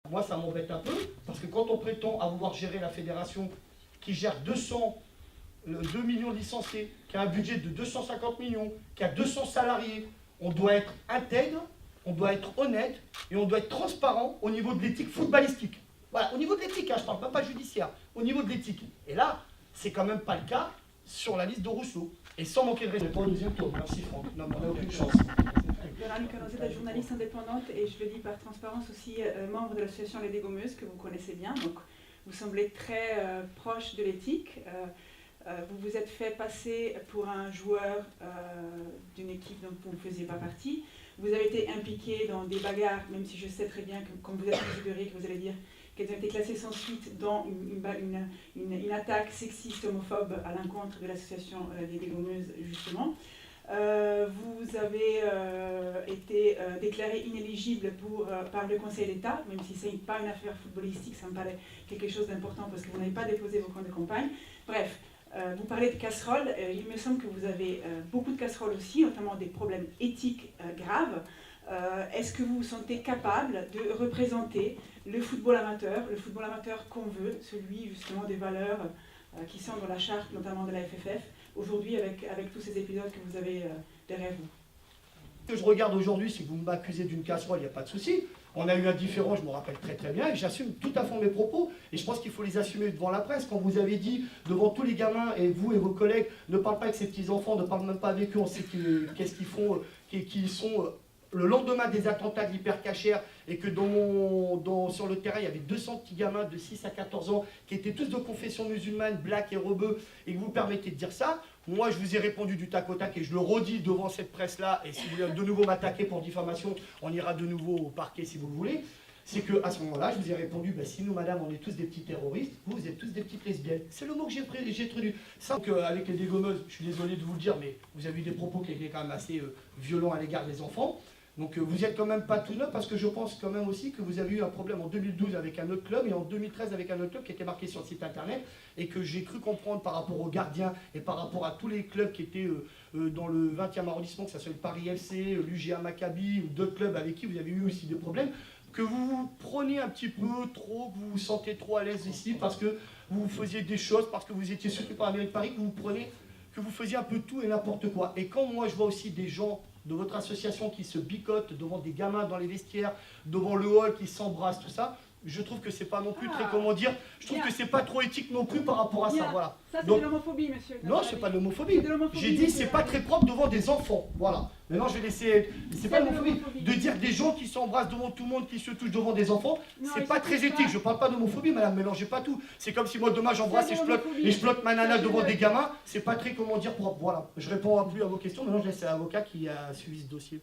moi ça m'embête un peu, parce que quand on prétend à vouloir gérer la fédération qui gère 2 millions de licenciés, qui a un budget de 250 millions, qui a 200 salariés, on doit être intègre, on doit être honnête et on doit être transparent au niveau de l'éthique footballistique. Voilà, au niveau de l'éthique, hein, je ne parle pas judiciaire, au niveau de l'éthique. Et là, c'est quand même pas le cas sur la liste de Rousseau. Et sans manquer de respect. Pas au deuxième tour, merci Franck. Non, mais on n'a aucune chance. Véronique Rosetta, journaliste indépendante et je le dis par transparence aussi membre de l'association Les Dégommeuses que vous connaissez bien. Donc vous semblez très proche de l'éthique. Vous vous êtes fait passer pour un joueur d'une équipe dont vous ne faisiez pas partie. Vous avez été impliqué dans des bagarres, même si je sais très bien que comme vous êtes catégorique, vous allez dire qu'elles ont été classées sans suite dans une attaque sexiste homophobe à l'encontre de l'association des Dégommeuses, justement. Vous avez été déclaré inéligible par le Conseil d'État, même si ce n'est pas une affaire footballistique, ça me paraît quelque chose d'important parce que vous n'avez pas déposé vos comptes de campagne. Bref, vous parlez de casseroles, il me semble que vous avez beaucoup de casseroles aussi, notamment des problèmes éthiques graves. Est-ce que vous vous sentez capable de représenter le football amateur qu'on veut, celui justement des valeurs qui sont dans la charte, notamment de la FFF, aujourd'hui avec tous ces épisodes que vous avez derrière vous? Ce que je regarde aujourd'hui, si vous m'accusez d'une casserole, il n'y a pas de souci. On a eu un différend, je me rappelle très très bien, et j'assume tout à fait mes propos. Et je pense qu'il faut les assumer devant la presse. Quand vous avez dit devant tous les gamins, et vous et vos collègues, ne parlent pas avec ces petits-enfants, ne parlent même pas avec eux, on sait qu'est-ce qu'ils font, qu'ils sont le lendemain des attentats de l'hypercachère, et que sur le terrain, il y avait 200 petits gamins de 6 à 14 ans qui étaient tous de confession musulmane, black et rebeux, et que vous permettez de dire ça. Moi, je vous ai répondu du tac au tac, et je le redis devant cette presse-là, et si vous voulez de nouveau m'attaquer pour diffamation, on ira de nouveau au parquet si vous le voulez. C'est qu'à ce moment-là, je vous ai répondu, bah, si nous, madame, on est tous des petits terroristes, vous êtes tous des petites lesbiennes. C'est le mot que j'ai traduit. Ça, avec les dégommeuses, je suis désolé de vous le dire, mais vous avez eu des propos qui étaient quand même assez violents à l'égard des enfants. Donc vous n'êtes quand même pas tout neuf, parce que je pense quand même aussi que vous avez eu un problème en 2012 avec un autre club et en 2013 avec un autre club qui était marqué sur le site internet et que j'ai cru comprendre par rapport aux gardiens et par rapport à tous les clubs qui étaient dans le 20e arrondissement, que ce soit le Paris FC, l'UGA Maccabi ou d'autres clubs avec qui vous avez eu aussi des problèmes, que vous vous preniez un petit peu trop, que vous vous sentez trop à l'aise ici parce que vous faisiez des choses, parce que vous étiez soutenu par la mairie de Paris, que vous faisiez un peu tout et n'importe quoi. Et quand moi je vois aussi des gens de votre association qui se bicotent devant des gamins dans les vestiaires, devant le hall qui s'embrassent, tout ça, je trouve que c'est pas non plus très, comment dire, je trouve que c'est pas trop éthique non plus par rapport à ça, voilà. Ça, c'est de l'homophobie, monsieur. Non, c'est pas de l'homophobie. J'ai dit, c'est pas très propre devant des enfants, voilà. Maintenant, je vais laisser, c'est pas de l'homophobie. De dire des gens qui s'embrassent devant tout le monde, qui se touchent devant des enfants, c'est pas très éthique. Je parle pas d'homophobie, madame, mélangez pas tout. C'est comme si moi, demain, j'embrasse et je bloque ma nana devant des gamins, c'est pas très, comment dire, propre, voilà. Je réponds plus à vos questions, maintenant je laisse à l'avocat qui a suivi ce dossier.